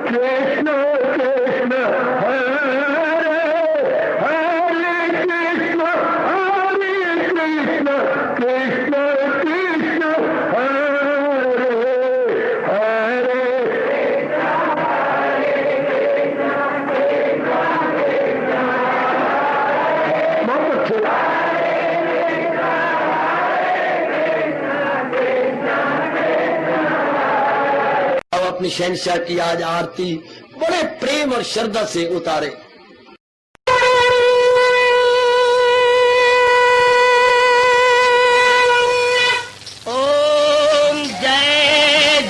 कृष्ण कृष्ण हरे हरे कृष्ण कृष्ण कृष्ण हरे हरे बहुत अच्छे। अब अपनी शहंशाह की आज आरती बड़े प्रेम और श्रद्धा से उतारे। ओम जय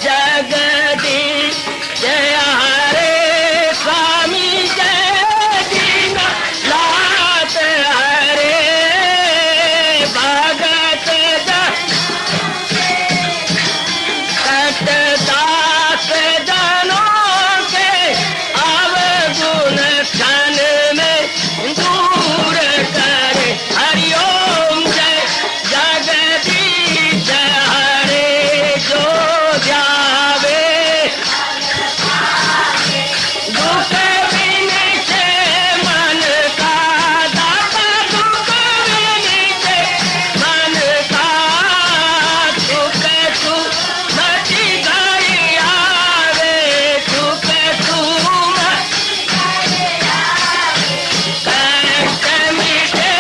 जगदीश जय हरे स्वामी जय दीनानाथ हरे भगत दास जनों के अवगुण क्षण में दूर करे। हरिओम जय जगदीश हरे जो ध्यावे दुख विनिचे मन का दाता दुख विनिचे मन का सुख तू मची गई आवे सुख तू कष्ट मिटे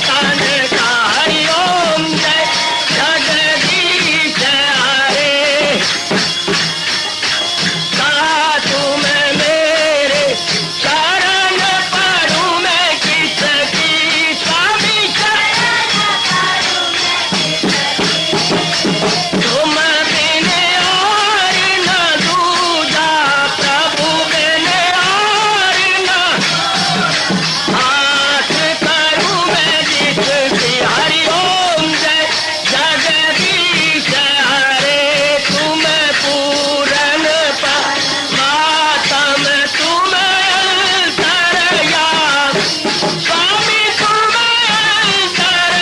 तन का। हरिओम जय जगदीश हरे तुम मेरे शरण पड़ूं मैं किसकी स्वामी तुम बिन और न दूजा प्रभु बिन और न हाथ करूं मैं जिसकी। हरिओम जय जगदीश हरे तुम पूरन मातम तुम अंतरयामी स्वामी तुम अंतरयामी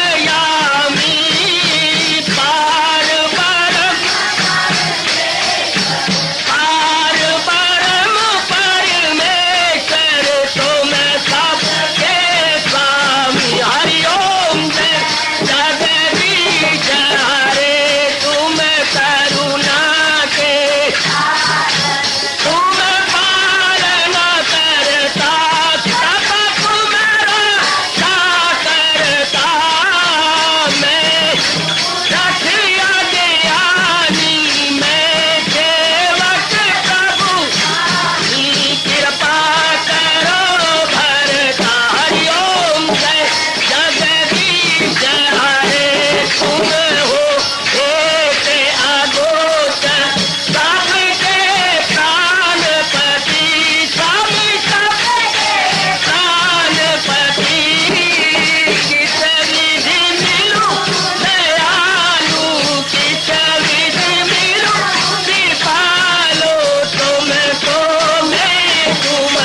पार परम परमेश्वर तुम सबके स्वामी। हरिओम जय जगदीश हरे तुम करुणा के तुम पालन करता सब तुम्हारा करता मैं रखिया ज्ञानी मैं सेवक प्रभु की कृपा करो भरता। हरिओम जय जगदीश हरे तुम हो एक अगोचर सबके प्राणपति स्वामी सबके प्राणपति किस विधि मिलूं दयालु किस विधि मिलूं कृपालो तुमको मैं तुम।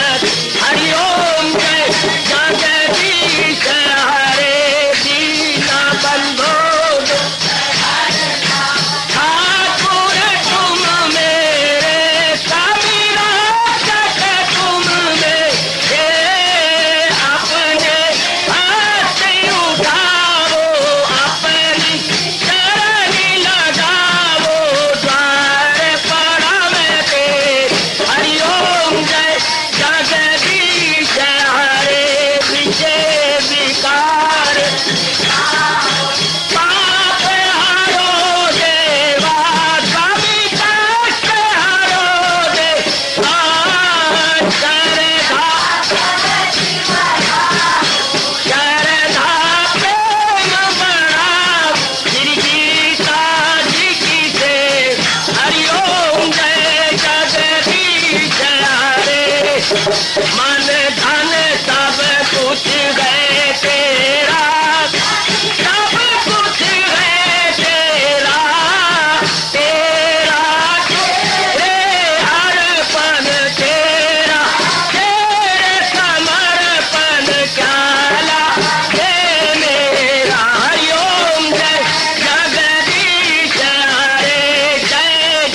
हरिओम जय जगदीश हरे दीना बंधो ठाकुर तुम मेरे स्वामी रक्षक तुम मेरे अपने हाथ उठाओ अपनी शरण लगाओ द्वार पड़ा मैं तेरे। हरिओम जय जगदीश हरे विजय विकार पाप हरो देवा स्वामी कष्ट हरो देवा श्रद्धा प्रेम बढ़ाओ श्री गीता जी की से। हरिओम जय जगदीश हरे मन धन सब कुछ है तेरा सब कुछ है तेरा तेरा तेरे अर्पण तेरा तेरे समर्पण क्या लागे मेरा। हरिओम जय जगदीश हरे जय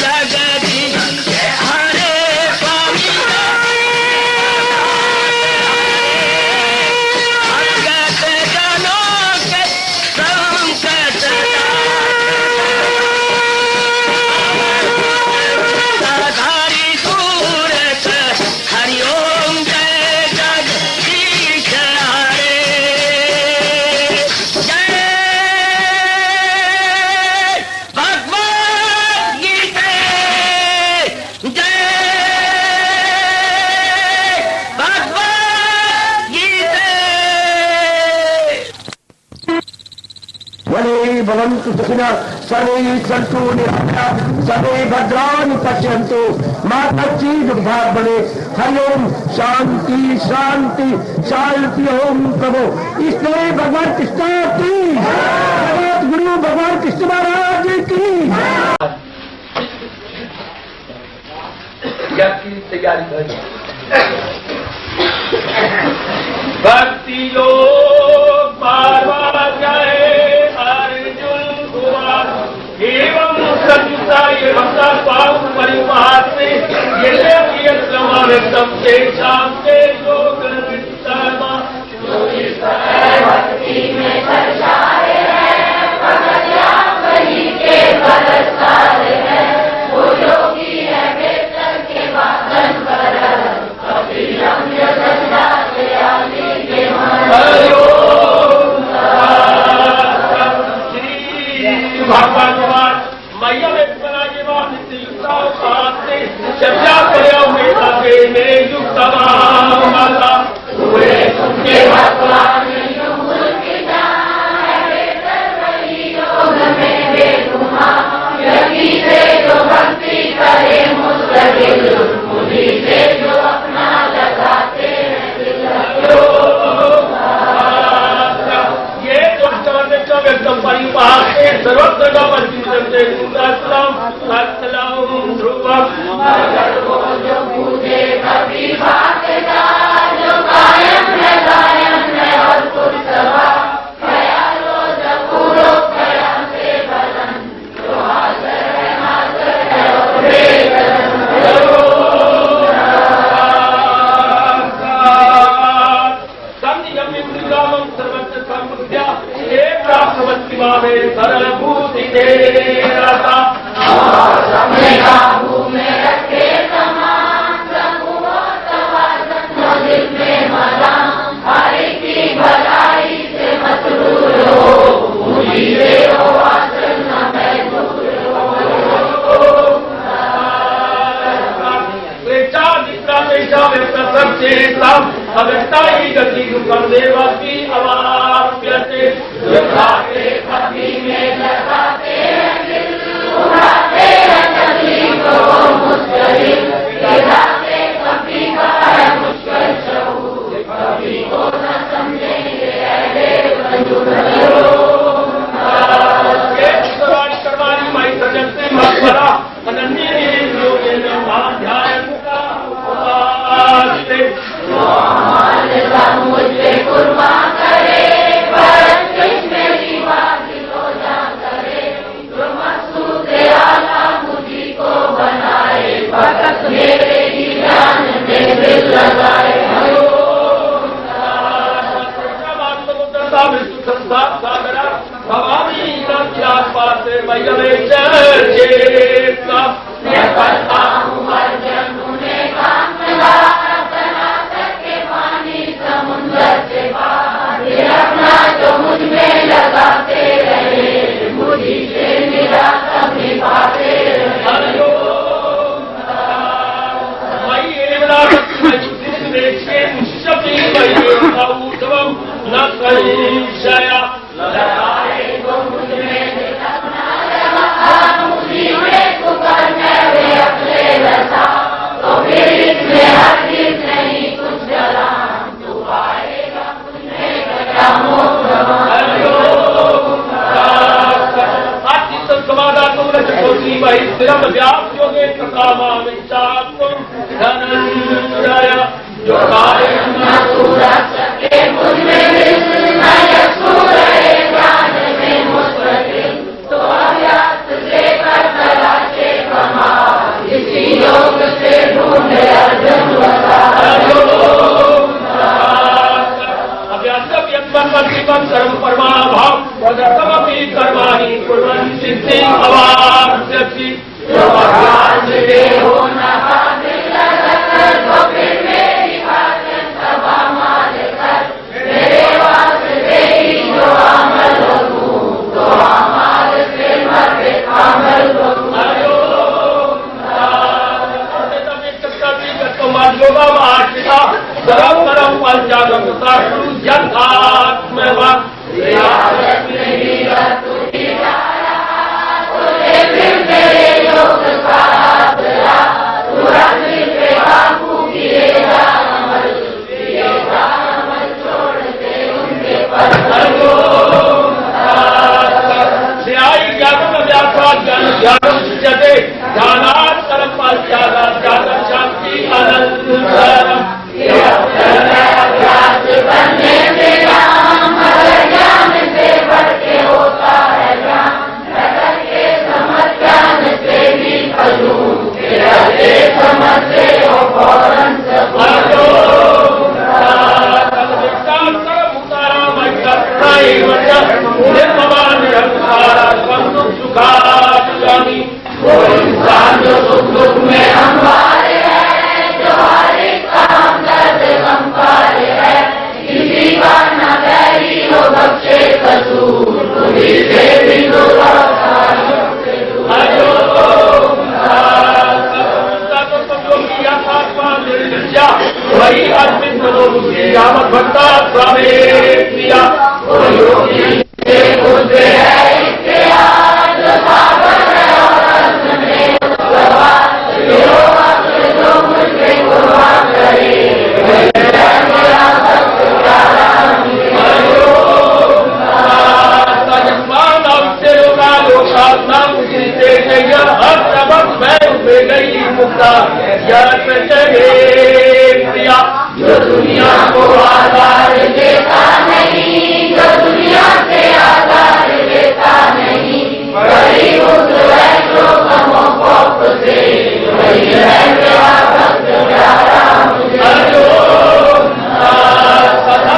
जगदीश हरे स्वामी भवन्तु सुखिनः सर्वे सन्तु निरामयाः सर्वे भद्राणि पश्यन्तु मा कश्चित् दुर्भाग् भवेत्। हरि ओम शांति शांति शांति। ओम प्रभु ईश्वरी भगवान कृष्ण की जगत गुरु भगवान कृष्ण महाराज की। तैयारी भक्ति योग बार जाए अर्जुन हुआ एवं सत्ता एवं स्वाम परिवार से ये समावेशम से शांति योग भक्ति में दर्शाए हैं भगत वही के बलसार है वो योगी है बेहतर के वादन कर कभी रम्य दशा से आदि के भगवान मैया में बना के बाद चर्चा करो मेरे युक्त माता हुए तुमके भगवान जो भक्ति करे मुस्तकिल मुझी से जो अपना लगाते हैं ये तो एकदम परिवार से सर्वत्र का परिचित ध्रुवम जो पूजे कभी भागता जो कायम है और कुछ सभा ख्यालो जपूरो ख्याल से बदन जो हाजर है और सर्वत्र संबुद्ध्या एक प्राप्तवती भावे सरल भूति देता सबने काबू में रखे तमाम दिल में मना हरि की भलाई से मसरूर हो मुझी से हो आचरण न मैं दूर हो अवस्था ही गति दुखम देवा की अवाप्यते भक्ति में लगाते हैं दिल उड़ाते हैं तकलीफ को मुस्करी गिराते कभी का है मुश्किल शऊर कभी को न समझेंगे ऐसे करवानी माई सजन से मकबरा अनन्य ध्यान का मुझे कुर्बान करे पर मेरी बात को जा करे जो मकसूद आला मुझी को बनाए भगत मेरे ही जान में दिल लगाए भवानी का पास मैं करता हूँ हर जन्म ने काम से बाहर अपना जो मुझ में लगाते रहे मुझी से मेरा कभी पाते रहे न कहीं मुझ में मुझी में पुकारने अपने रसा तो फिर इसमें हर चीज नहीं कुछ जला जो तो अभ्यास से कर तलाशे कमा इसी योग से ढूंढे अर्जुन कर्म परमाभाव तदर्थमपि कर्माणि कुर्वन् सिद्धिं अवाप्स्यति जो भगवान मिले हो न हासिल कर तो फिर मेरी भाषण सभा माल कर मेरे वास्ते ही जो अमल हो तो अमल से मरे अमल हो सर्व परम पंचागम यथात्म निर्दृश्या वही अस्मिन् मनो बुद्धि यावत् भक्ता स्वामे प्रिया जो दुनिया को आधार देता नहीं, जो दुनिया से आधार देता नहीं, वही उस जो कमों को से वही है मेरा भक्त प्यारा मुझे।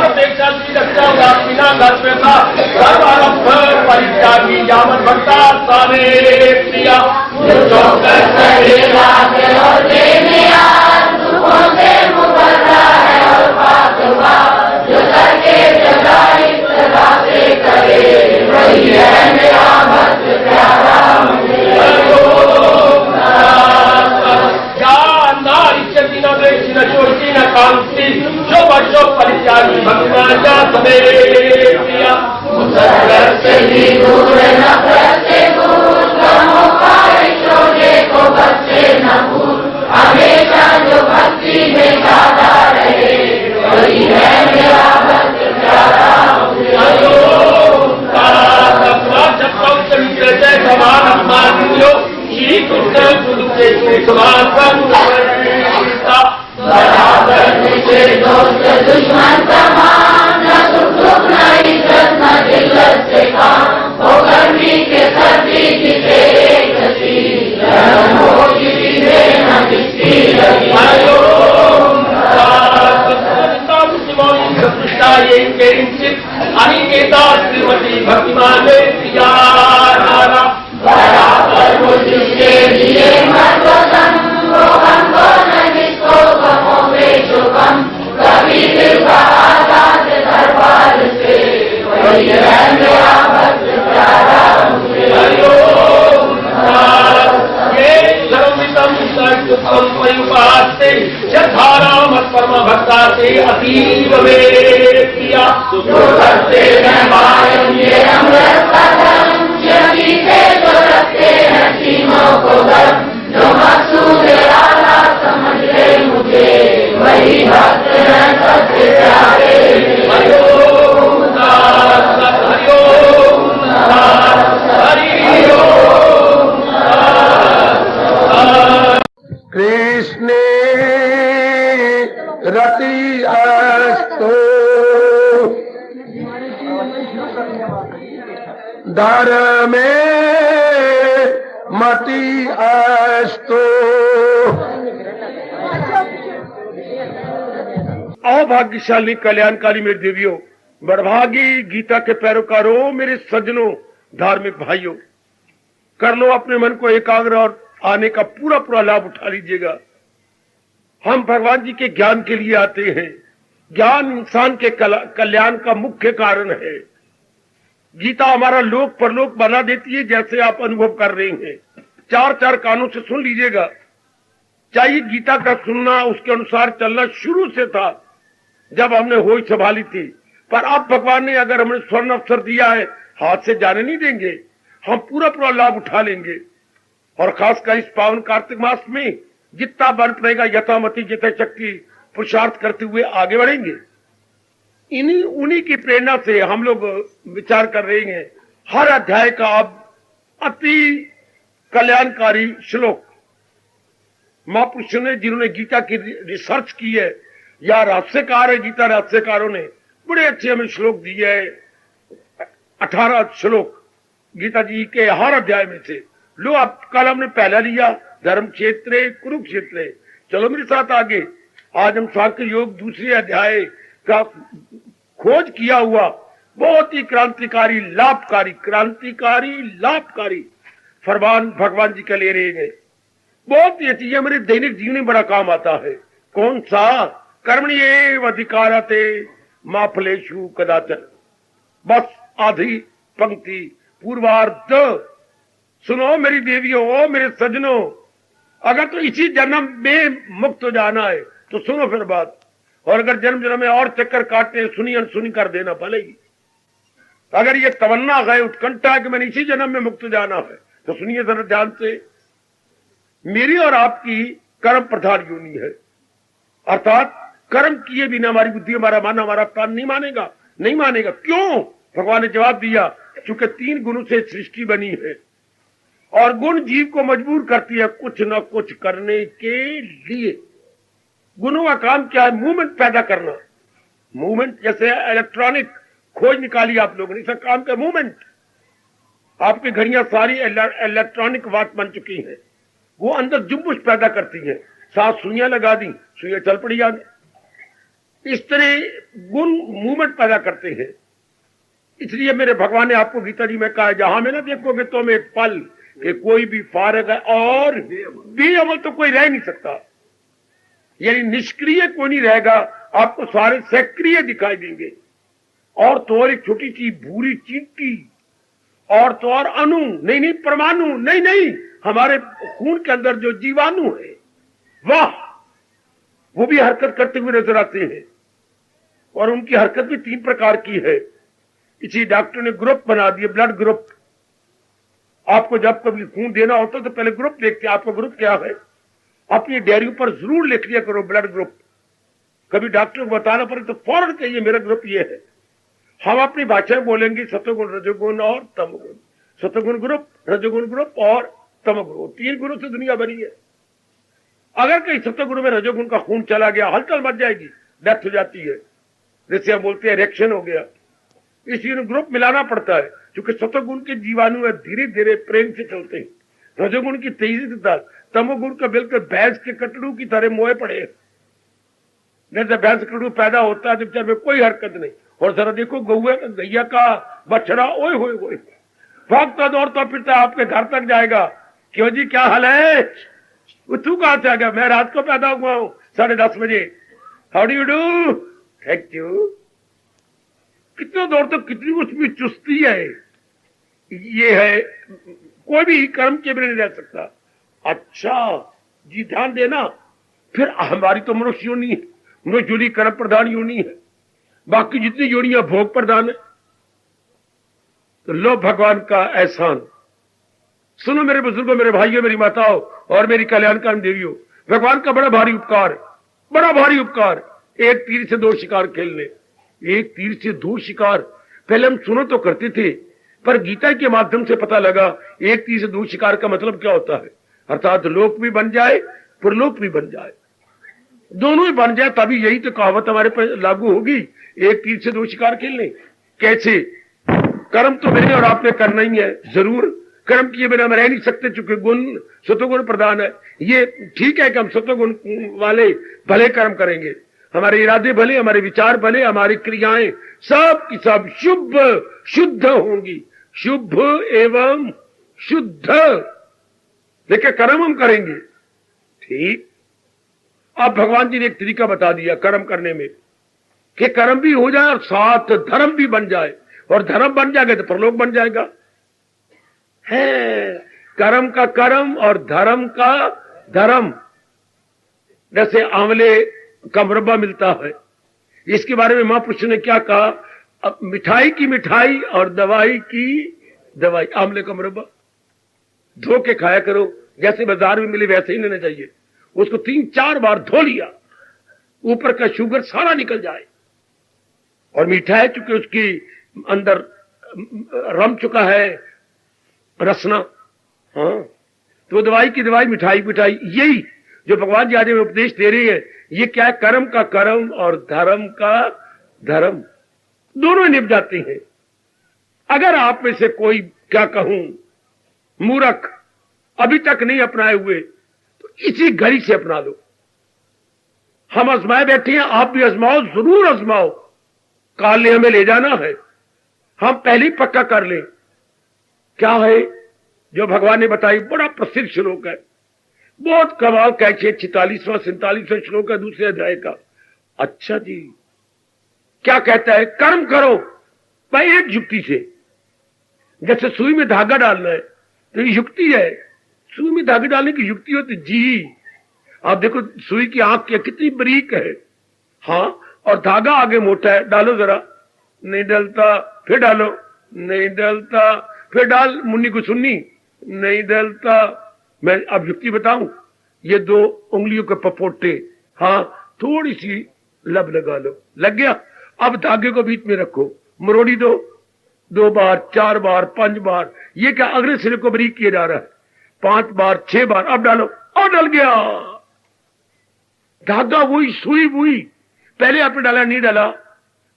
अपेक्षा की रक्षा बिना घर पे था सर्वारंभ परित्यागी यावत् भक्ता स्वामे प्रिया जो करेगा और देने दुखों से मुकर्रा है और पाक जो करके जगा सदा से करे वही है मेरा भक्त प्यारा मुझे। न चोटी न कांति जो बच्चों परित्यागी भगवान का समेत प्रिया मुसरत से भी दूर नफरत से दूर गमों का शोले को बच्चे न भूल हमेशा जो भक्ति में गाता रहे वही है मेरा भक्त प्यारा मुझे। जय समान अपमान लो श्री कृष्ण गुरु के समान बराबर मुझे दोस्त दुश्मन समान न सुख न इज्जत न जिल्लत से काम हो गर्मी के सर्दी की तेरे गति गर्म हो किसी से न किसी लगी अनिकेता श्रीमती भक्तिमान प्रिया बराबर मुझके लिए मर्दम वो हमको न जिसको गमों में शुभम कभी दिल का आजाद दरबार से वही है मेरा भक्त प्यारा मुझे। ये सर्वमितम सर्वसुखम परिपाते यथाराम परम भक्ता से अतीव में प्रिया जो करते हैं मायम ये अमृत कदम यही से जो रखते हैं सीमों को गर्म जो मकसूद आला समझ ले मुझे वही भक्त है सबसे प्यारे। हरिओम कृष्णे रति अस्तु धर्मे मति अस्तु। अभाग्यशाली कल्याणकारी मेरे देवियों, बड़भागी गीता के पैरोकारों, मेरे सज्जनों, धार्मिक भाइयों, कर लो अपने मन को एकाग्र और आने का पूरा पूरा लाभ उठा लीजिएगा। हम भगवान जी के ज्ञान के लिए आते हैं। ज्ञान इंसान के कल्याण का मुख्य कारण है। गीता हमारा लोक परलोक बना देती है, जैसे आप अनुभव कर रहे हैं। चार चार कानों से सुन लीजिएगा। चाहिए गीता का सुनना, उसके अनुसार चलना शुरू से था जब हमने होश संभाली थी, पर अब भगवान ने अगर हमें स्वर्ण अवसर दिया है, हाथ से जाने नहीं देंगे। हम पूरा पूरा लाभ उठा लेंगे। और खासकर इस पावन कार्तिक मास में जितना बल पड़ेगा यथामति जितने शक्ति पुरुषार्थ करते हुए आगे बढ़ेंगे। उन्हीं की प्रेरणा से हम लोग विचार कर रहे हैं। हर अध्याय का अब अति कल्याणकारी श्लोक महापुरुषों ने, जिन्होंने गीता की रिसर्च की है या रहस्यकार है, गीता रहस्यकारों ने बड़े अच्छे हमें श्लोक दिए हैं। 18 श्लोक गीता जी के हर अध्याय में से। लो अब कल हमने पहला लिया धर्म क्षेत्र कुरुक्षेत्र। चलो मेरे साथ आगे। आज हम सांख्य योग दूसरे अध्याय का खोज किया हुआ बहुत ही क्रांतिकारी लाभकारी फरमान भगवान जी का ले रहे हैं। बहुत ही चीजें मेरे दैनिक जीवन में बड़ा काम आता है। कौन सा? कर्मण्येव अधिकारते मा फलेषु कदाचन। बस आधी पंक्ति पूर्वार्ध सुनो मेरी देवियों, मेरे सज्जनों, अगर तो इसी जन्म में मुक्त हो जाना है तो सुनो फिर बात। और अगर जन्म जन्म में और चक्कर काटते सुनी अनसुनी कर देना भले ही। अगर ये तमन्ना है, उत्कंठा है कि मैंने इसी जन्म में मुक्त जाना है, तो सुनिए जरा ध्यान से। मेरी और आपकी कर्म प्रधान योनि है, अर्थात कर्म किए बिना हमारी बुद्धि, हमारा मन, हमारा प्राण नहीं मानेगा, नहीं मानेगा। क्यों? भगवान ने जवाब दिया, क्योंकि 3 गुणों से सृष्टि बनी है और गुण जीव को मजबूर करती है कुछ न कुछ करने के लिए। गुणों का काम क्या है? मूवमेंट पैदा करना। मूवमेंट जैसे इलेक्ट्रॉनिक खोज निकाली आप लोगों ने, इसका काम क्या? मूवमेंट। आपकी घड़ियां सारी इलेक्ट्रॉनिक वॉच बन चुकी हैं, वो अंदर जुम्बुश पैदा करती है। 7 सुइयां लगा दी, सुइयां चल पड़ी आगे। इस तरह गुण मूवमेंट पैदा करते हैं। इसलिए मेरे भगवान ने आपको गीता जी में कहा, जहां में ना देखोगे तो में एक पल कि कोई भी फारग है और बेअमल तो कोई रह नहीं सकता, यानी निष्क्रिय कोई नहीं रहेगा, आपको सारे सक्रिय दिखाई देंगे। और तो और एक छोटी सी भूरी चींटी, और तो और अणु नहीं परमाणु नहीं, हमारे खून के अंदर जो जीवाणु है, वाह, वो भी हरकत करते हुए नजर आते हैं। और उनकी हरकत भी 3 प्रकार की है। इसी डॉक्टर ने ग्रुप बना दिए, ब्लड ग्रुप। आपको जब कभी खून देना होता तो पहले ग्रुप देखते, आपका ग्रुप क्या है, अपनी डायरी पर जरूर लिख लिया करो ब्लड ग्रुप। कभी डॉक्टर को बताना पड़े तो फौरन कहिए मेरा ग्रुप ये है। हम अपनी भाषा में बोलेंगे सत्वगुण, रजोगुण और तमोगुण। सत्वगुण ग्रुप, रजोगुण ग्रुप और तमोगुण, 3 गुणों से दुनिया बनी है। अगर कहीं सत्वगुण में रजोगुण का खून चला गया, हलचल मच जाएगी, डेथ हो जाती है, जैसे हम बोलते हैं रिएक्शन हो गया। इसलिए ग्रुप मिलाना पड़ता है, क्योंकि सत्वगुण के जीवाणु है धीरे धीरे प्रेम से चलते हैं, रजोगुण की तेजी से था, तमोगुण का बिल्कुल भैंस के कटड़ू की तरह मोए पड़े। जैसे भैंस कटड़ू पैदा होता है तो बेचारे में कोई हरकत नहीं, और जरा देखो गैया का बछड़ा, ओए होए होए, भागता दौड़ता फिरता आपके घर तक जाएगा। क्यों जी, क्या हाल है? तू कहां से आ गया? मैं रात को पैदा हुआ हूं 10:30 बजे। How do you do? Thank you. कितना दौड़ तो कितनी उसमें चुस्ती है। ये है, कोई भी कर्म के बिना नहीं रह सकता। अच्छा जी, ध्यान देना। फिर हमारी तो मनुष्य योनि है, मनुष्य योनि कर्म प्रधान योनि है, बाकी जितनी योनियां भोग प्रधान है। तो लो भगवान का एहसान। सुनो मेरे बुजुर्गों, मेरे भाइयों, मेरी माताओं और मेरी कल्याणकारी देवियों, भगवान का बड़ा भारी उपकार, बड़ा भारी उपकार। एक तीर से 2 शिकार खेलने, एक तीर से 2 शिकार। पहले हम सुनो तो करते थे, पर गीता के माध्यम से पता लगा एक तीर से 2 शिकार का मतलब क्या होता है। अर्थात लोक भी बन जाए, परलोक भी बन जाए, दोनों ही बन जाए, तभी यही तो कहावत हमारे पर लागू होगी, एक तीर से 2 शिकार खेलने। कैसे? कर्म तो मैंने और आपने करना ही है, जरूर। कर्म किए बिना हम रह नहीं सकते, चूंकि गुण सत्वगुण प्रधान है। ये ठीक है कि हम सत्वगुण वाले भले कर्म करेंगे, हमारे इरादे भले, हमारे विचार भले, हमारी क्रियाएं सब की सब शुभ शुद्ध होंगी, शुभ एवं शुद्ध। देखिए, कर्म हम करेंगे, ठीक। अब भगवान जी ने एक तरीका बता दिया कर्म करने में, कि कर्म भी हो जाए और साथ धर्म भी बन जाए, और धर्म बन जाएगा तो परलोक बन जाएगा। है कर्म का कर्म और धर्म का धर्म। जैसे आंवले का मुरब्बा मिलता है, इसके बारे में महापुरुष ने क्या कहा? अब मिठाई की मिठाई और दवाई की दवाई। आंवले का मुरब्बा धो के खाया करो, जैसे बाजार में मिले वैसे ही लेना चाहिए। उसको 3-4 बार धो लिया, ऊपर का शुगर सारा निकल जाए। और मीठा है चूंकि उसकी अंदर रम चुका है रसना, हाँ, तो दवाई की दवाई, मिठाई मिठाई। यही जो भगवान जी आज में उपदेश दे रहे हैं, ये क्या है? कर्म का कर्म और धर्म का धर्म, दोनों निभ जाते हैं। अगर आप में से कोई, क्या कहूं, मूर्ख अभी तक नहीं अपनाए हुए, तो इसी घड़ी से अपना लो। हम आजमाए बैठे हैं, आप भी आजमाओ, जरूर आजमाओ। काल ने हमें ले जाना है, हम पहले ही पक्का कर लें। क्या है जो भगवान ने बताई? बड़ा प्रसिद्ध श्लोक है, बहुत कमाल का, 46वां 47वां श्लोक है दूसरे अध्याय का। अच्छा जी, क्या कहता है? कर्म करो भाई एक युक्ति से। जैसे सुई में धागा डालना है तो ये युक्ति है, सुई में धागा डालने की युक्ति होती जी। आप देखो सुई की आंख क्या कितनी बारीक है। हाँ, और धागा आगे मोटा है, डालो जरा, नहीं डलता, फिर डालो, नहीं डलता, फिर डाल मुन्नी को सुन्नी, नहीं डलता। मैं अब युक्ति बताऊं, ये 2 उंगलियों के पपोटे, हाँ थोड़ी सी लब लगा लो, लग गया। अब धागे को बीच में रखो, मरोड़ी दो, 2 बार, 4 बार, 5 बार, ये क्या अगले सिरे को बारीक किया जा रहा है, 5 बार, 6 बार, अब डालो, और डल गया धागा, वही सुई वही। पहले आपने डाला नहीं डाला,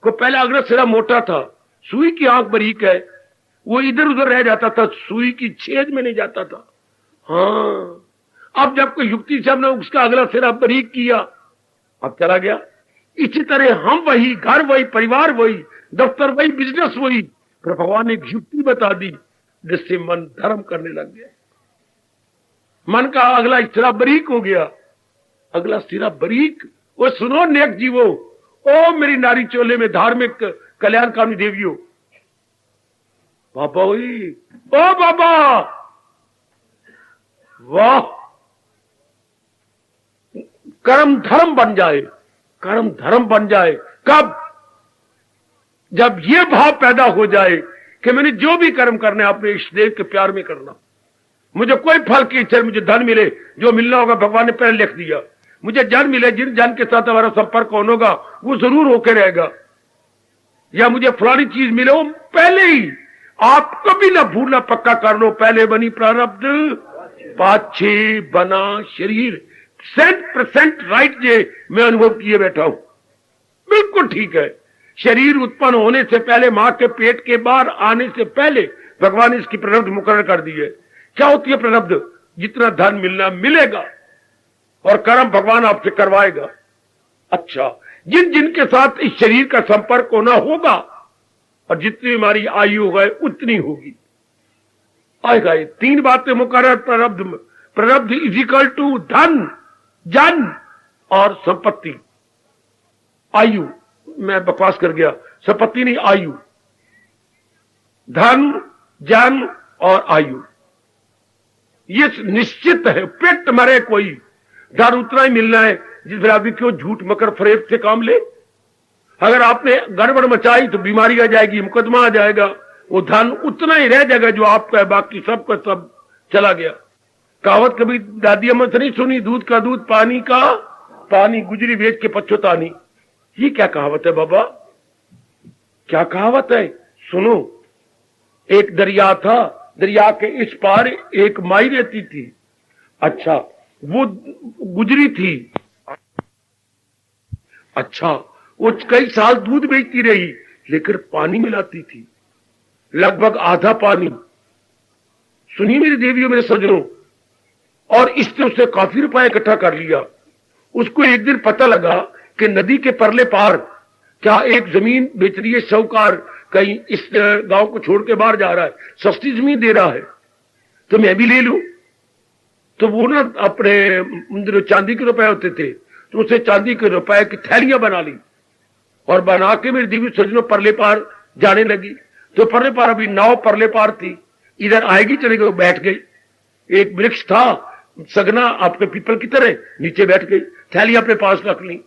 को पहले अगला सिरा मोटा था, सुई की आंख बारीक है, वो इधर उधर रह जाता था, सुई की छेद में नहीं जाता था। हाँ, अब जब कोई युक्ति से हमने उसका अगला सिरा बारीक किया, अब चला गया। इसी तरह हम वही, घर वही, परिवार वही, दफ्तर वही, बिजनेस वही, पर भगवान ने एक युक्ति बता दी जिससे मन धर्म करने लग गया। मन का अगला सिरा बारीक हो गया, अगला सिरा बारीक। वो सुनो नेक जीवो, ओ मेरी नारी चोले में धार्मिक कल्याणकामी देवियों, बाबा वही, ओ बाबा वाह, कर्म धर्म बन जाए, कर्म धर्म बन जाए। कब? जब ये भाव पैदा हो जाए कि मैंने जो भी कर्म करने अपने इष्ट देव के प्यार में करना, मुझे कोई फल की इच्छा, मुझे धन मिले, जो मिलना होगा भगवान ने पहले लिख दिया, मुझे जन मिले, जिन जन के साथ हमारा संपर्क कौन होगा वो जरूर होकर रहेगा, या मुझे फलानी चीज मिले, वो पहले ही आप कभी ना भूलना, पक्का कर लो, पहले बनी प्रारब्ध पाछे बना शरीर। 100% राइट जे मैं अनुभव किए बैठा हूं, बिल्कुल ठीक है। शरीर उत्पन्न होने से पहले, मां के पेट के बाहर आने से पहले भगवान ने इसकी प्रारब्ध मुकर्रर कर दी है। क्या होती है प्रारब्ध? जितना धन मिलना मिलेगा और कर्म भगवान आपसे करवाएगा। अच्छा, जिन जिनके साथ इस शरीर का संपर्क होना होगा और जितनी हमारी आयु होगा उतनी होगी, आएगा। 3 बातें मुकर्रर प्रारब्ध में। प्रारब्ध इज इक्वल टू धन, जन और संपत्ति। आयु, मैं बकवास कर गया, संपत्ति नहीं, आयु। धन, जन और आयु, ये निश्चित है। पेट मरे कोई, धन उतना ही मिलना है जिस पर आदमी क्यों झूठ मकर फरेब से काम ले। अगर आपने गड़बड़ मचाई तो बीमारी आ जाएगी, मुकदमा आ जाएगा, वो धन उतना ही रह जाएगा जो आपका है, बाकी सबका सब चला गया। कहावत कभी दादी अम्मा से नहीं सुनी, दूध का दूध, पानी का पानी, गुजरी बेच के पछतानी। ये क्या कहावत है बाबा? क्या कहावत है? सुनो, एक दरिया था, दरिया के इस पार एक माई रहती थी। अच्छा, वो गुजरी थी। अच्छा, वो कई साल दूध बेचती रही लेकिन पानी मिलाती थी, लगभग आधा पानी। सुनिए मेरी देवियों, मेरे सज्जनों, और इसने उससे काफी रुपया इकट्ठा कर लिया। उसको एक दिन पता लगा कि नदी के परले पार क्या एक जमीन बेच रही है, साहूकार कहीं इस गांव को छोड़ के बाहर जा रहा है, सस्ती जमीन दे रहा है, तो मैं भी ले लूं। तो वो ना अपने चांदी के रुपए होते थे, तो उसे चांदी के रुपए की थैलियां बना ली और बना के मेरी देवी सज्जनों परले पार जाने लगी। तो परले पार, अभी नाव परले पार थी, इधर आएगी चले गए, बैठ गई। एक वृक्ष था सगना आपके पीपल की तरह, नीचे बैठ गई, थैली अपने पास रख ली।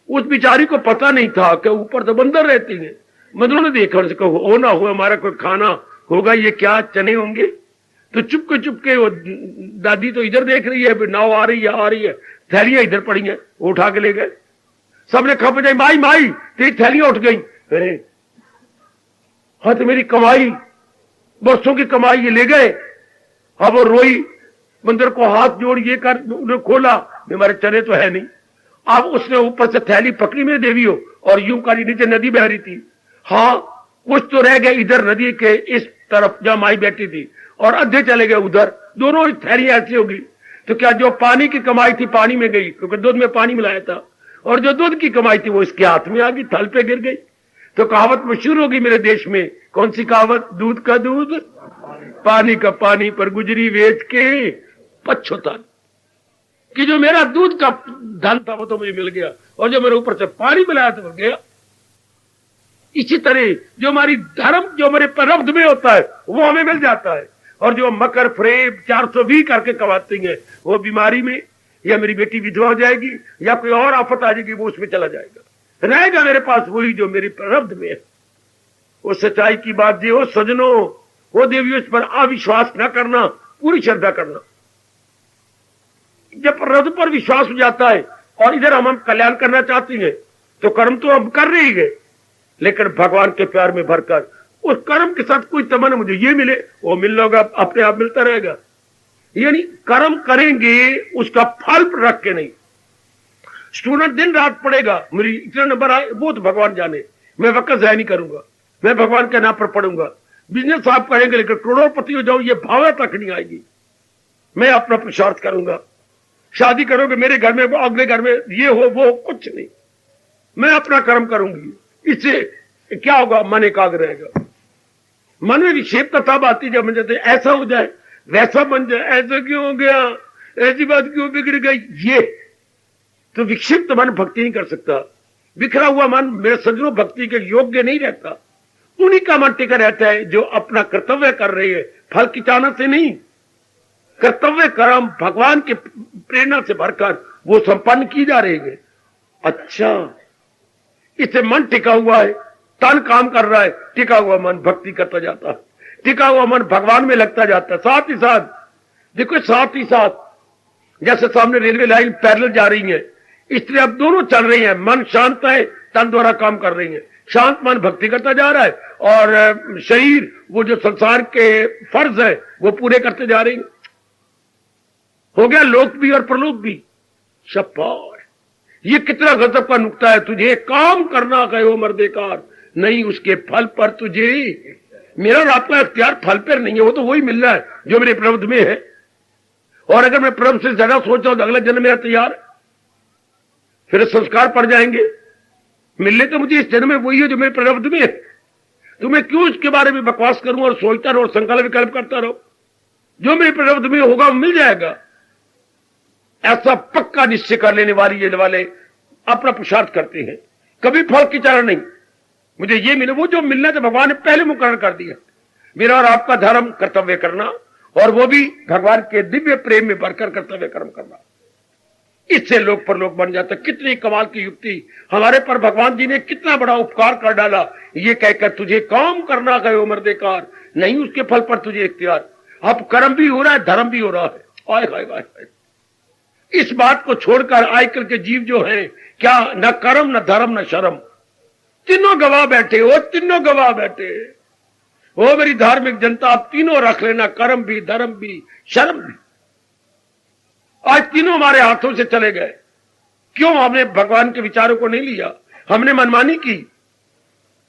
उस बेचारी को पता नहीं था कि ऊपर तो बंदर रहती है। बंदरों ने देखा, हो ना हो हमारा कोई खाना होगा, ये क्या चने होंगे। तो चुपके वो दादी तो इधर देख रही है, नाव आ रही है, थैलियां इधर पड़ी हैं, वो उठा के ले गए। सबने खप जाए, माई माई तेरी थैलियां उठ गई। अरे हाँ, तो मेरी कमाई, बरसों की कमाई ये ले गए। अब वो रोई, बंदर को हाथ जोड़ ये कर, उन्हें खोला, हमारे चने तो है नहीं। अब उसने ऊपर से थैली पकड़ी मेरे देवी हो और यूं करी, नीचे नदी बह रही थी। हाँ, कुछ तो रह गए इधर नदी के इस तरफ जहां माई बैठी थी, और अद्धे चले गए उधर। दोनों थैलियां ऐसी होगी। तो क्या जो पानी की कमाई थी पानी में गई, क्योंकि दूध में पानी मिलाया था, और जो दूध की कमाई थी वो इसके हाथ में आ गई, थल पे गिर गई। तो कहावत मशहूर होगी मेरे देश में। कौन सी कहावत? दूध का दूध, पानी का पानी, पर गुजरी बेच के पछतानी। कि जो मेरा दूध का धन था वो तो मुझे मिल गया, और जो मेरे ऊपर से पानी मिलाया तो मिल गया। इसी तरह जो हमारी धर्म, जो हमारे प्रारब्ध में होता है वो हमें मिल जाता है। और जो मकर फरेब 420 करके कमाते हैं वो बीमारी में, या मेरी बेटी विधवा हो जाएगी, या कोई और आफत आ जाएगी, वो उसमें चला जाएगा। रहेगा मेरे पास वही जो मेरी प्रारब्ध में है। वो सच्चाई की बात ये हो सजनों, वो देवियों, इस पर अविश्वास न करना, पूरी श्रद्धा करना। जब प्रारब्ध पर विश्वास हो जाता है और इधर हम कल्याण करना चाहते हैं तो कर्म तो हम कर रहे हैं, लेकिन भगवान के प्यार में भरकर उस कर्म के साथ कोई तमन्ना मुझे ये मिले वो मिल लोगा, अपने आप मिलता रहेगा। यानी कर्म करेंगे उसका फल रख के नहीं। स्टूडेंट दिन रात पढ़ेगा, मेरी इतना नंबर आए वो तो भगवान जाने, मैं वक्त ज़ाया नहीं करूंगा, मैं भगवान के नाम पर पढ़ूंगा। बिजनेस आप करेंगे लेकिन करोड़पति हो जाओ ये भाव तक नहीं आएगी, मैं अपना पुरुषार्थ करूंगा। शादी करोगे मेरे घर में, अगले घर में ये हो वो हो, कुछ नहीं, मैं अपना कर्म करूंगी। इससे क्या होगा? मन एकाग्र रहेगा। मन में विक्षेपता तब आती जब मन जाते ऐसा हो जाए वैसा बन जाए, ऐसा क्यों हो गया, ऐसी बात क्यों बिगड़ गई, ये तो विक्षिप्त मन भक्ति नहीं कर सकता। बिखरा हुआ मन मेरे सज्जनों भक्ति के योग्य नहीं रहता। उन्हीं का मन टिका रहता है जो अपना कर्तव्य कर रही है, फल की चाहना से नहीं। कर्तव्य कर्म भगवान के प्रेरणा से भरकर वो संपन्न की जा रही है। अच्छा, इससे मन टिका हुआ है, तन काम कर रहा है, टिका हुआ मन भक्ति करता जाता है, टिका हुआ मन भगवान में लगता जाता है। साथ ही साथ देखो, साथ ही साथ जैसे सामने रेलवे लाइन पैरेलल जा रही है, इसलिए अब दोनों चल रही हैं। मन शांत है, तन द्वारा काम कर रही है। शांत मन भक्ति करता जा रहा है और शरीर वो जो संसार के फर्ज है वो पूरे करते जा रही है। हो गया लोक भी और परलोक भी। शब्बाश, ये कितना गजब का नुक्ता है। तुझे काम करना कहो मर्देकार, नहीं उसके फल पर तुझे, मेरा और आपका इख्तियार फल पर नहीं है, वो तो वही मिल रहा है जो मेरे प्रबंध में है। और अगर मैं प्रबंध से ज्यादा सोच रहा हूं तो अगला जन्म मेरा तैयार, फिर संस्कार पड़ जाएंगे। मिलने तो मुझे इस जन्म में वही है जो मेरे प्रबंध में है, तो मैं क्यों इसके बारे में बकवास करूं और सोचता रहूं और संकल्प विकल्प करता रहूं। जो मेरे प्रबंध में होगा वो मिल जाएगा, ऐसा पक्का निश्चय कर लेने वाले अपना पुरुषार्थ करते हैं। कभी फल की चाहना नहीं, मुझे ये मिले, वो जो मिलना था भगवान ने पहले मुकर्रर कर दिया। मेरा और आपका धर्म कर्तव्य करना, और वो भी भगवान के दिव्य प्रेम में भरकर कर्तव्य कर्म करना। इससे लोक पर लोक बन जाता। कितनी कमाल की युक्ति, हमारे पर भगवान जी ने कितना बड़ा उपकार कर डाला, ये कहकर तुझे काम करना कहो मर्देकार, नहीं उसके फल पर तुझे इख्तियार। अब कर्म भी हो रहा है, धर्म भी हो रहा है। आय हाय हाय हाय, इस बात को छोड़कर आजकल के जीव जो हैं, क्या न कर्म न धर्म न शर्म, तीनों गवाह बैठे हो, तीनों गवाह बैठे हो। मेरी धार्मिक जनता, आप तीनों रख लेना, कर्म भी, धर्म भी, शर्म भी। आज तीनों हमारे हाथों से चले गए। क्यों? हमने भगवान के विचारों को नहीं लिया, हमने मनमानी की।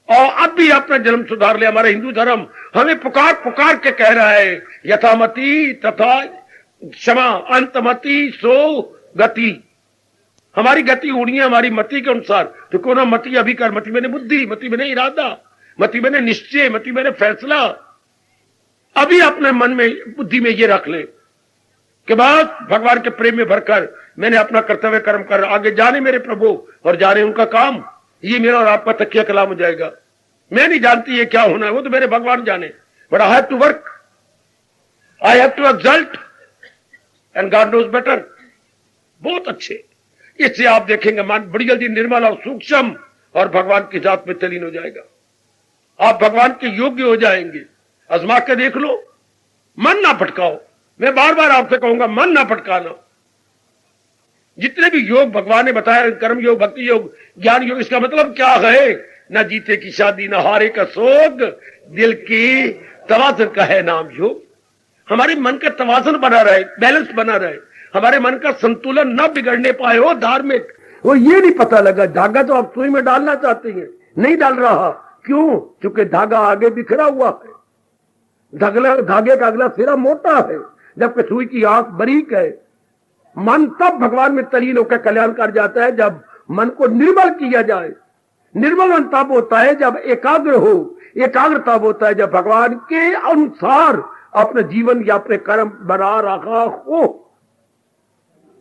और अब भी अपना जन्म सुधार लिया। हमारा हिंदू धर्म हमें पुकार पुकार के कह रहा है, यथामति तथा क्षमा, अंतमति सो गति। हमारी गति होनी है हमारी मति के अनुसार। तो कौन ना मति अभी कर, मति मैंने बुद्धि, मति मैंने इरादा, मति मैंने निश्चय, मति मैंने फैसला। अभी अपने मन में बुद्धि में ये रख ले कि बस भगवान के प्रेम में भरकर मैंने अपना कर्तव्य कर्म कर, आगे जाने मेरे प्रभु और जाने उनका काम। ये मेरा और आपका तकिया कलाम हो जाएगा। मैं नहीं जानती ये क्या होना है, वो तो मेरे भगवान जाने। But I have to work, I have to exalt and God knows better. बहुत अच्छे। इससे आप देखेंगे मन बड़ी जल्दी निर्मल और सूक्ष्म और भगवान की जात में तलीन हो जाएगा। आप भगवान के योग्य हो जाएंगे। आजमा के देख लो, मन ना भटकाओ। मैं बार बार आपसे कहूंगा, मन ना भटकाना। जितने भी योग भगवान ने बताया, कर्म योग, भक्ति योग, ज्ञान योग, इसका मतलब क्या है? न जीते की शादी, न हारे का सोग, दिल की तवाज़ुन का है नाम योग। हमारे मन का तवाज़ुन बना रहे, बैलेंस बना रहे, हमारे मन का संतुलन न बिगड़ने पाए हो धार्मिक। वो ये नहीं पता लगा, धागा तो आप सुई में डालना चाहते हैं, नहीं डाल रहा। क्यों? क्योंकि धागा आगे बिखरा हुआ है। धागे का अगला सिरा मोटा है, जबकि सुई की आंख बारीक है। मन तब भगवान में तलीन होकर कल्याण कर जाता है जब मन को निर्मल किया जाए। निर्मल मन तब होता है जब एकाग्र हो। एकाग्र तब होता है जब भगवान के अनुसार अपने जीवन या अपने कर्म बना रखा हो,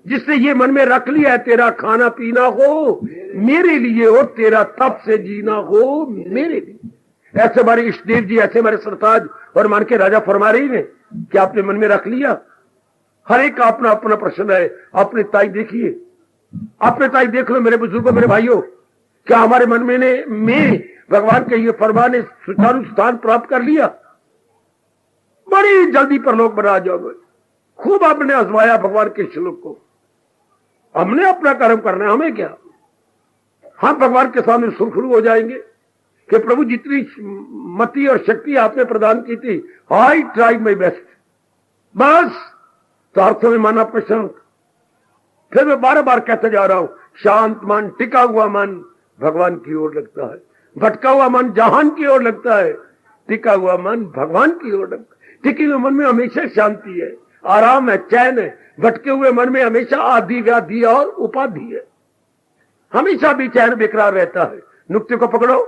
जिससे ये मन में रख लिया है, तेरा खाना पीना हो मेरे लिए हो, तेरा तप से जीना हो मेरे लिए। ऐसे हमारे इष्टदेव जी, ऐसे हमारे सरताज और मान के राजा फरमा रही ने कि आपने मन में रख लिया हर एक का अपना अपना प्रश्न है। अपने ताई देखिए, अपने ताई देख लो मेरे बुजुर्गों, मेरे भाइयों, क्या हमारे मन में भगवान के ये फरमान ने सुचारू स्थान प्राप्त कर लिया? बड़ी जल्दी परलोक बना जाओगे। खूब आपने आजमाया भगवान के श्लोक को। हमने अपना कर्म करना है, हमें क्या? हम भगवान के सामने सुरखरू हो जाएंगे कि प्रभु जितनी मति और शक्ति आपने प्रदान की थी, आई ट्राई माई बेस्ट, बस। तो अर्थों में मन अपने शांत। फिर मैं बार बार कहते जा रहा हूं, शांत मन, टिका हुआ मन भगवान की ओर लगता है। भटका हुआ मन जहान की ओर लगता है, टिका हुआ मन भगवान की ओर लगता है। टिके हुए मन में हमेशा शांति है, आराम है, चैन है। भटके हुए मन में हमेशा आदि व्याधि और उपाधि है, हमेशा भी चैन बेकरार रहता है। नुक्ते को पकड़ो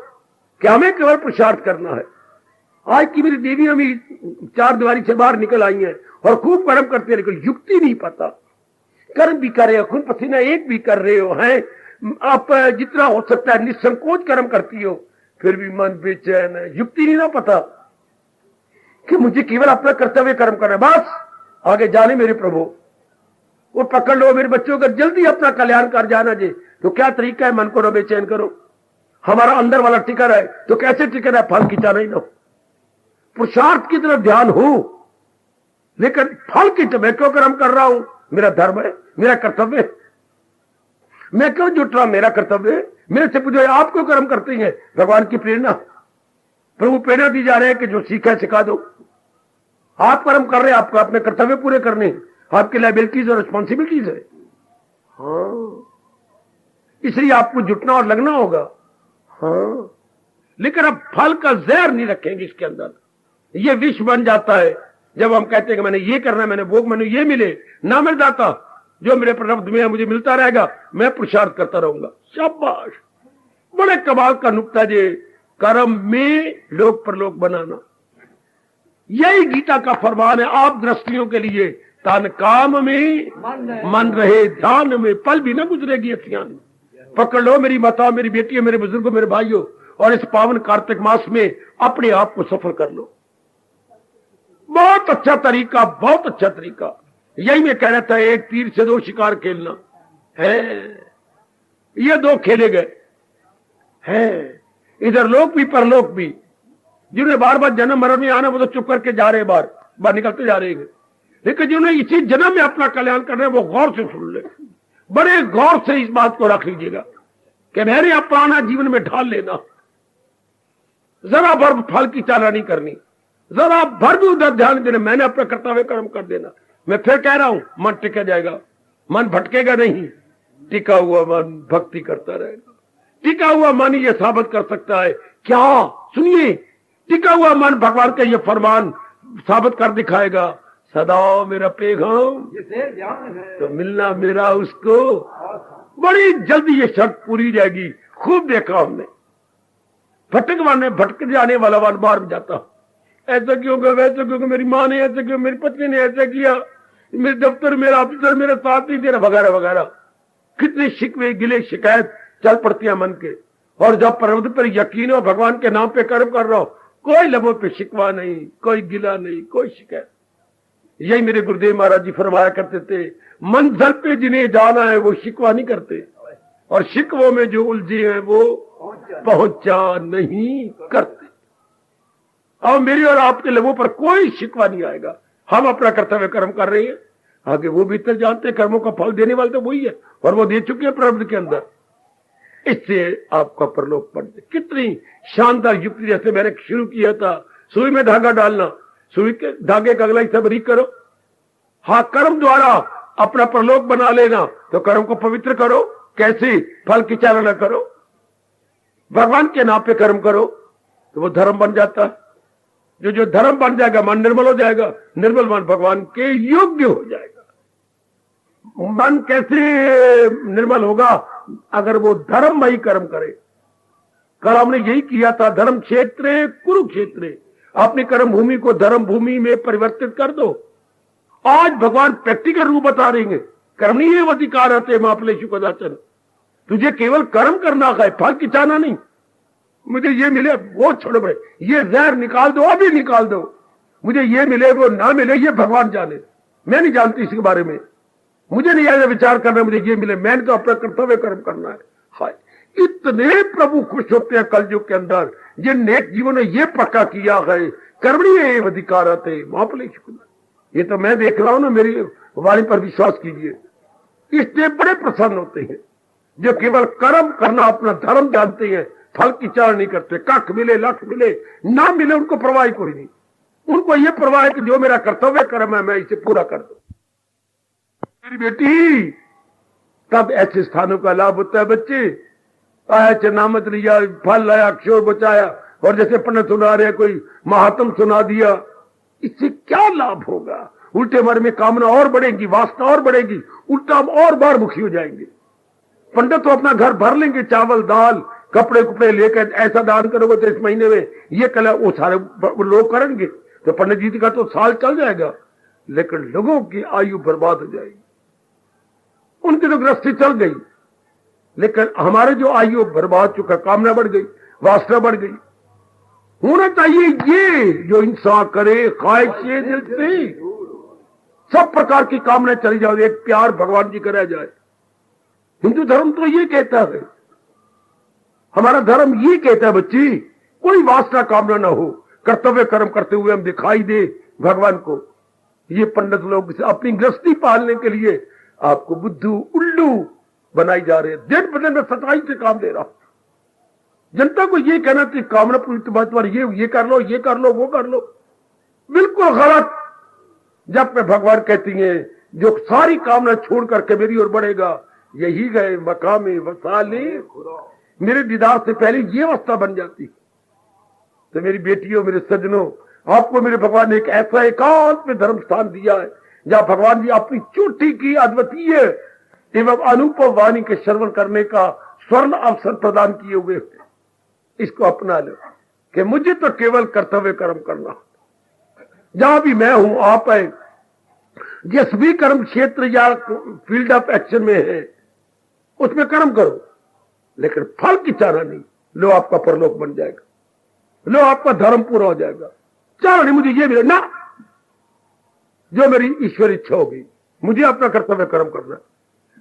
कि हमें केवल पुरुषार्थ करना है। आज की मेरी देवी अभी 4 दीवारी से बाहर निकल आई हैं और खूब कर्म करते हैं, लेकिन युक्ति नहीं पता। कर्म भी कर रहे हो, खून पसीना एक भी कर रहे हो, हैं आप जितना हो सकता है निसंकोच कर्म करती हो, फिर भी मन बेचैन है। युक्ति नहीं ना पता कि मुझे केवल अपना कर्तव्य कर्म करना है, बस आगे जाने मेरे प्रभु। वो पकड़ लो मेरे बच्चों का, जल्दी अपना कल्याण कर जाना जी। तो क्या तरीका है? मन को न बेचैन करो। हमारा अंदर वाला टिका रहे तो कैसे टिका रहे? फल की चाह नहीं लो, पुरुषार्थ की तरफ ध्यान हो, लेकिन फल की मैं क्यों कर्म कर रहा हूं? मेरा धर्म है, मेरा कर्तव्य है। मैं क्यों जुट रहा? मेरा कर्तव्य है। मेरे से पूछो आप क्यों कर्म करते हैं? भगवान की प्रेरणा, प्रभु प्रेरणा दी जा रहे हैं कि जो सीखा है सिखा दो। आप कर्म कर रहे हैं, आपको अपने कर्तव्य पूरे करने हैं, आपकी लायबिलिटीज और रिस्पॉन्सिबिलिटीज है। हाँ, इसलिए आपको जुटना और लगना होगा। हाँ, लेकिन अब फल का जहर नहीं रखेंगे इसके अंदर। ये विष बन जाता है जब हम कहते हैं कि मैंने ये करना, मैंने वो, मैंने ये मिले ना मिल जाता, जो मेरे प्रारब्ध में मुझे मिलता रहेगा, मैं पुरुषार्थ करता रहूंगा। शाबाश, बड़े कमाल का नुक्ता जे, कर्म में लोक परलोक बनाना। यही गीता का फरमान है आप दृष्टियों के लिए। तन काम में मन रहे, ध्यान में पल भी न गुजरेगी असियान। पकड़ लो मेरी माता, मेरी बेटी, मेरे बुजुर्गों, मेरे भाइयों, और इस पावन कार्तिक मास में अपने आप को सफल कर लो। बहुत अच्छा तरीका, बहुत अच्छा तरीका। यही मैं कह रहा था, एक तीर से 2 शिकार खेलना है। ये 2 खेले गए हैं, इधर लोक भी परलोक भी। जिन्हें बार बार जन्म मरण में आना, वो तो चुप करके जा रहे, बार निकलते जा रहे हैं। लेकिन जिन्हें इसी जन्म में अपना कल्याण करना है, वो गौर से सुन ले, बड़े गौर से इस बात को रख लीजिएगा कि मैंने अपना जीवन में ढाल लेना। जरा भर फल की चाला नहीं करनी, जरा भर भी उधर ध्यान देना, मैंने अपना कर्तव्य कर्म कर देना। मैं फिर कह रहा हूं, मन टिका जाएगा, मन भटकेगा नहीं। टिका हुआ मन भक्ति करता रहेगा। टिका हुआ मन ये साबित कर सकता है क्या? सुनिए, टिका हुआ मन भगवान का ये फरमान साबित कर दिखाएगा, सदा मेरा पैगाम तो मिलना मेरा उसको। बड़ी जल्दी ये शर्त पूरी जाएगी। खूब देखा हमने, भटक जाने वाला वन बाहर में जाता, ऐसा क्यों गया, वैसा क्यों, मेरी माँ ने ऐसा क्यों, मेरी पत्नी ने ऐसा किया, मेरे दफ्तर, मेरा ऑफिसर मेरे साथ नहीं दे रहा, वगैरह वगैरह। कितने शिकवे गिले शिकायत चल पड़ती है मन के। और जब परम पर यकीन हो, भगवान के नाम पे कर्म कर रहा हो, कोई लबों पे शिकवा नहीं, कोई गिला नहीं, कोई शिकायत। यही मेरे गुरुदेव महाराज जी फरमाया करते थे, मंजिल पे जिन्हें जाना है वो शिकवा नहीं करते, और शिकवों में जो उलझे हैं वो पहुंचा नहीं करते। अब मेरी और आपके लोगों पर कोई शिकवा नहीं आएगा। हम अपना कर्तव्य कर्म कर रहे हैं, आगे वो भी इतना जानते हैं, कर्मों का फल देने वाले तो वही है, और वो दे चुके हैं प्रारब्ध के अंदर। इससे आपका परलोक बढ़ते। कितनी शानदार युक्ति, जैसे मैंने शुरू किया था, सुई में धागा डालना, सुई के धागे का अगला हिस्सा बारीक करो। हाँ, कर्म द्वारा अपना परलोक बना लेना, तो कर्म को पवित्र करो। कैसे? फल की चाल न करो, भगवान के नाम पे कर्म करो, तो वो धर्म बन जाता है। जो धर्म बन जाएगा, मन निर्मल हो जाएगा, निर्मल मन भगवान के योग्य हो जाएगा। मन कैसे निर्मल होगा? अगर वो धर्ममयी कर्म करे। कल हमने यही किया था, धर्म क्षेत्र कुरुक्षेत्र। अपनी कर्म भूमि को धर्म भूमि में परिवर्तित कर दो। आज भगवान प्रैक्टिकल रूप बता रहे हैं, कर्मणीय अधिकार आते महाफलेषु कदाचन। तुझे केवल कर्म करना है, फल की चाहना नहीं। मुझे ये मिले वो छोड़ो बड़े, ये जहर निकाल दो, अभी निकाल दो। मुझे ये मिले वो ना मिले, ये भगवान जाने। मैं नहीं जानती इसके बारे में, मुझे नहीं ऐसा विचार करना मुझे ये मिले, मैंने तो अपना कर्तव्य कर्म करना है। हाय, इतने प्रभु खुश होते हैं कलयुग के अंदर, ये नेक जीवन ने ये पक्का किया है, कर्मणीय अधिकार थे महाफले शुक्र। ये तो मैं देख रहा हूं ना, मेरी वाणी पर विश्वास कीजिए, इससे बड़े प्रसन्न होते हैं जो केवल कर्म करना अपना धर्म जानते हैं, फल की चाह नहीं करते। कख मिले लख मिले ना मिले उनको परवाह कोई नहीं, उनको ये परवाह है कि जो मेरा कर्तव्य कर्म है मैं इसे पूरा कर दूं। मेरी बेटी, तब ऐसे स्थानों का लाभ होता है। बच्चे आया, चनामत लिया, फल लाया, अक्षर बचाया, और जैसे पंडित सुना रहे कोई महात्म सुना दिया, इससे क्या लाभ होगा? उल्टे मन में कामना और बढ़ेगी, वासना और बढ़ेगी, उल्टा हम और बार मुखी हो जाएंगे। पंडित तो अपना घर भर लेंगे, चावल दाल कपड़े कुपड़े लेकर, ऐसा दान करोगे तो इस महीने में ये कला वो सारे लोग करेंगे, तो पंडित जी का तो साल चल जाएगा, लेकिन लोगों की आयु बर्बाद हो जाएगी। उनकी तो गृहस्थी चल गई, लेकिन हमारे जो आयु बर्बाद चुका, कामना बढ़ गई, वासना बढ़ गई। होना चाहिए ये जो इंसान करे ख्वाहिश दिल से, सब प्रकार की कामना चली जाए, एक प्यार भगवान जी का रह जाए। हिंदू धर्म तो ये कहता है, हमारा धर्म ये कहता है बच्ची, कोई वासना कामना ना हो, कर्तव्य कर्म करते हुए हम दिखाई दे भगवान को। ये पंडित लोग अपनी गृहस्थी पालने के लिए आपको बुद्धू उल्लू बनाई जा रहे हैं। दिन ब दिन में सच्चाई से काम दे रहा हूं। जनता को ये कहना कि कामना पूरी तुम्हारी ये कर लो, ये कर लो, वो कर लो, बिल्कुल गलत। जब मैं भगवान कहती हैं जो सारी कामना छोड़ करके मेरी ओर बढ़ेगा, यही गए मकामे वसाले, मेरे दीदार से पहले ये अवस्था बन जाती। तो मेरी बेटियों, मेरे सज्जनों, आपको मेरे भगवान ने एक ऐसा एकांत में धर्म स्थान दिया है जहां भगवान जी अपनी चोटी की अद्वितीय एवं अनुपम वाणी के श्रवण करने का स्वर्ण अवसर प्रदान किए हुए हैं। इसको अपना लो कि मुझे तो केवल कर्तव्य कर्म करना। जहां भी मैं हूं, आप है, जिस भी कर्म क्षेत्र या फील्ड ऑफ एक्शन में है उसमें कर्म करो, लेकिन फल की चाहना नहीं। लो आपका परलोक बन जाएगा, लो आपका धर्म पूरा हो जाएगा। चाहना नहीं मुझे ये मिले ना, जो मेरी ईश्वर इच्छा होगी, मुझे अपना कर्तव्य कर्म करना।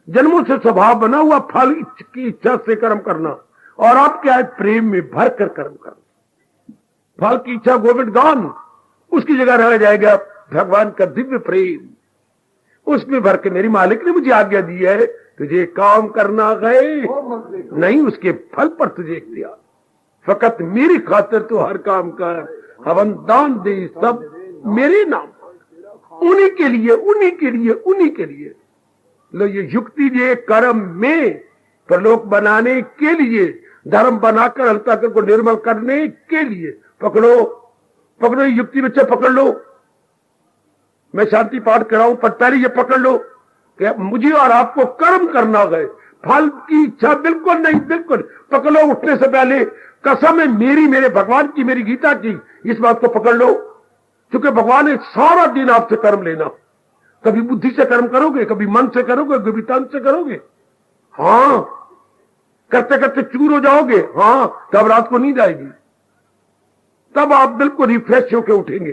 जन्मों से स्वभाव बना हुआ फल की इच्छा से कर्म करना, और आप क्या है, प्रेम में भर कर कर्म करना। फल की इच्छा गोविंद गान, उसकी जगह रह जाएगा भगवान का दिव्य प्रेम, उसमें भर के मेरी मालिक ने मुझे आज्ञा दी है तुझे काम करना है, नहीं उसके फल पर तुझे इख्तियार, फकत मेरी खातिर तो हर काम कर, हवन दान दे सब मेरे नाम, उन्हीं के लिए, उन्हीं के लिए, उन्हीं के लिए। लो ये युक्ति ये कर्म में प्रलोक बनाने के लिए, धर्म बनाकर अंतःकरण को निर्मल करने के लिए पकड़ो, पकड़ो ये युक्ति, बच्चे पकड़ लो। मैं शांति पाठ कराऊं पर पहले ये पकड़ लो कि मुझे और आपको कर्म करना है, फल की इच्छा बिल्कुल नहीं, बिल्कुल पकड़ लो। उठने से पहले कसम है मेरी, मेरे भगवान की, मेरी गीता की, इस बात को पकड़ लो, क्योंकि भगवान ने सारा दिन आपसे कर्म लेना। कभी बुद्धि से कर्म करोगे, कभी मन से करोगे, कभी तन से करोगे, हाँ करते करते चूर हो जाओगे, हाँ तब रात को नींद आएगी, तब आप बिल्कुल रिफ्रेश होकर उठेंगे,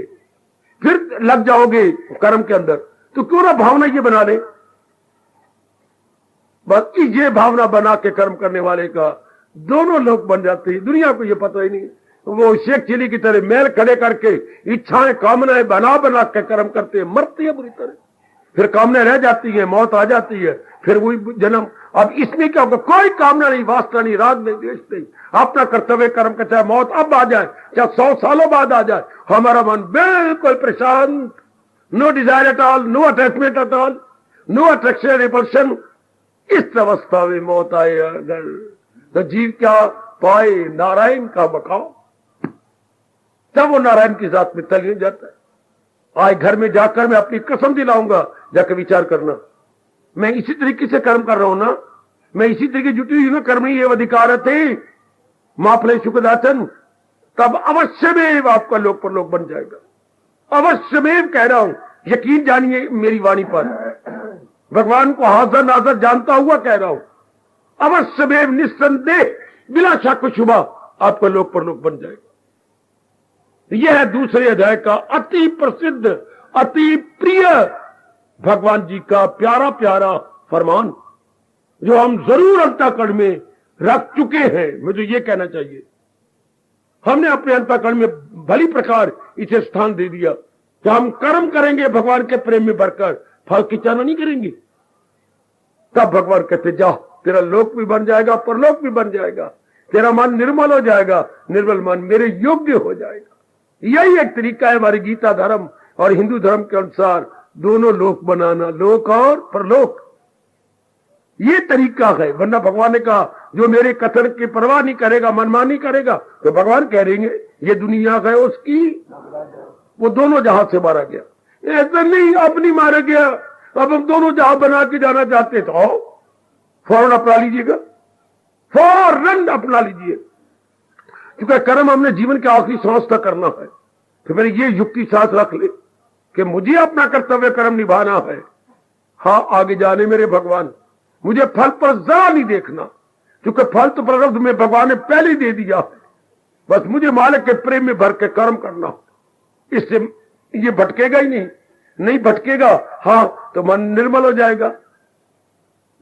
फिर लग जाओगे कर्म के अंदर। तो क्यों ना भावना ये बना ले, बस ये भावना बना के कर्म करने वाले का दोनों लोग बन जाते हैं। दुनिया को ये पता ही नहीं, वो शेख चिली की तरह मैल खड़े करके इच्छाएं कामनाएं बना बना के कर्म करते हैं, मरते हैं बुरी तरह, फिर कामनाएं रह जाती है, मौत आ जाती है, फिर वही जन्म। अब इसमें क्या होगा, कोई कामना नहीं, वासना नहीं, राग नहीं, द्वेष नहीं, अपना कर्तव्य कर्म का, चाहे मौत अब आ जाए, चाहे 100 सालों बाद आ जाए, हमारा मन बिल्कुल प्रशांत, no desire at all, no attachment at all, no attraction repulsion. इस अवस्था में मौत आए अगर तो जीव क्या पाए, नारायण का मकाम, तब वो नारायण की जात में तल्लीन जाता है। आज घर में जाकर मैं अपनी कसम दिलाऊंगा, जाकर विचार करना, मैं इसी तरीके से कर्म कर रहा हूं ना, मैं इसी तरीके जुटी हुई ना, कर्म ये अधिकार थे माफले शुक्रदाचन, तब अवश्य में आपका लोक पर लोक बन जाएगा। अवश्य में कह रहा हूं, यकीन जानिए मेरी वाणी पर, भगवान को हाजिर नाजर जानता हुआ कह रहा हूं, अवश्य में निस्संदेह बिना शक शुबा आपका लोक पर लोक बन जाएगा। यह है दूसरे अध्याय का अति प्रसिद्ध, अति प्रिय भगवान जी का प्यारा प्यारा फरमान जो हम जरूर अंतःकरण में रख चुके हैं। मुझे ये कहना चाहिए हमने अपने अंतःकरण में भली प्रकार इसे स्थान दे दिया कि हम कर्म करेंगे भगवान के प्रेम में भरकर, फल की चाहना नहीं करेंगे। तब भगवान कहते जा, तेरा लोक भी बन जाएगा, परलोक भी बन जाएगा, तेरा मन निर्मल हो जाएगा, निर्मल मन मेरे योग्य हो जाएगा। यही एक तरीका है हमारे गीता धर्म और हिंदू धर्म के अनुसार दोनों लोक बनाना, लोक और परलोक। ये तरीका है। वरना भगवान ने कहा जो मेरे कथन की परवाह नहीं करेगा, मनमानी करेगा, तो भगवान कह रहे ये दुनिया है उसकी, वो दोनों जहां से मारा गया। ऐसा नहीं अब नहीं मारा गया, अब हम दोनों जहां बना के जाना चाहते तो आओ फौरन अपना लीजिएगा, फौरन अपना लीजिए। क्योंकि कर्म हमने जीवन के आखिरी सांस तक करना है। तो मेरी ये युक्ति साथ रख ले कि मुझे अपना कर्तव्य कर्म निभाना है। हाँ, आगे जाने मेरे भगवान, मुझे फल पर जरा नहीं देखना, क्योंकि फल तो प्रारब्ध में भगवान ने पहले ही दे दिया है। बस मुझे मालिक के प्रेम में भर के कर्म करना, इससे ये भटकेगा ही नहीं भटकेगा। हाँ, तो मन निर्मल हो जाएगा,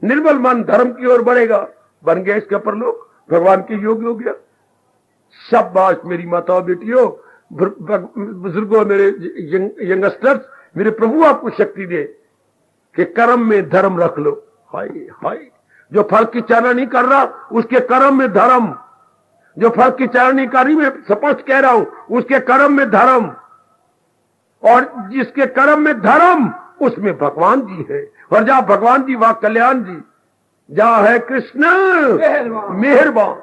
निर्मल मन धर्म की ओर बढ़ेगा, बन गया इसका परलोक, भगवान के योग्य हो गया। शाबाश मेरी माताओं बेटियों, बुजुर्गों, मेरे यंगस्टर्स, मेरे प्रभु आपको शक्ति दे कि कर्म में धर्म रख लो। हाय हाय, जो फल की चाहना नहीं कर रहा उसके कर्म में धर्म, जो फल की चाहना नहीं कर रही, मैं स्पष्ट कह रहा हूं, उसके कर्म में धर्म, और जिसके कर्म में धर्म उसमें भगवान जी है। और जहां भगवान जी वहां कल्याण जी, जहां है कृष्ण मेहरबान,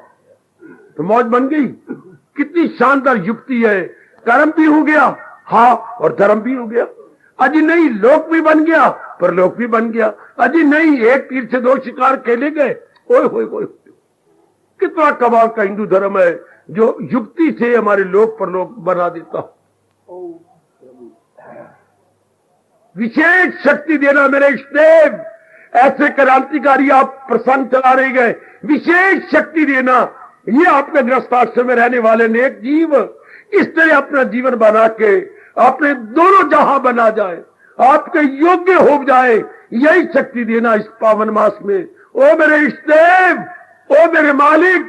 तो मौज बन गई। कितनी शानदार युक्ति है। कर्म भी हो गया, हाँ, और धर्म भी हो गया। अजी नहीं, लोक भी बन गया, परलोक भी बन गया। अजी नहीं, एक तीर से दो शिकार खेले गए। ओए होए होए, कितना कमाल का हिंदू धर्म है जो युक्ति से हमारे लोक परलोक बना देता। विशेष शक्ति देना मेरे इष्टदेव, ऐसे क्रांतिकारी आप प्रसंग चला रहे गए, विशेष शक्ति देना। ये आपके गृहस्थाश्रम में रहने वाले नेक जीव इस तरह अपना जीवन बना के अपने दोनों जहां बना जाए, आपके योग्य हो जाए, यही शक्ति देना इस पावन मास में। ओ मेरे इष्टदेव, ओ मेरे मालिक,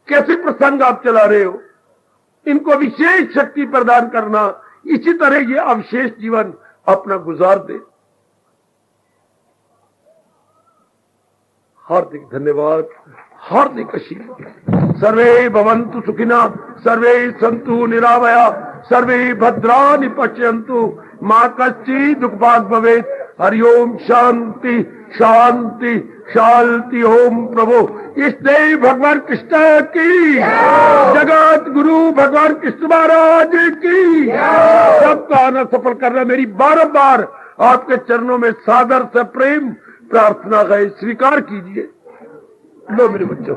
कैसे प्रसंग आप चला रहे हो, इनको विशेष शक्ति प्रदान करना, इसी तरह ये अवशेष जीवन अपना गुजार दे। हार्दिक धन्यवाद, हार्दिक आशीर्वाद। सर्वे भवन्तु सुखिनः, सर्वे सन्तु निरामया, सर्वे भद्राणि पश्यन्तु, मा कश्चित् दुःखभाग् भवेत्। हरि ओम शांति शांति शांति। ओम प्रभु इष्टदेव भगवान कृष्ण की, जगत गुरु भगवान कृष्ण महाराज की, सबका आना सफल करना मेरी बार आपके चरणों में सादर से प्रेम प्रार्थना है, स्वीकार कीजिए। लो मेरे बच्चों।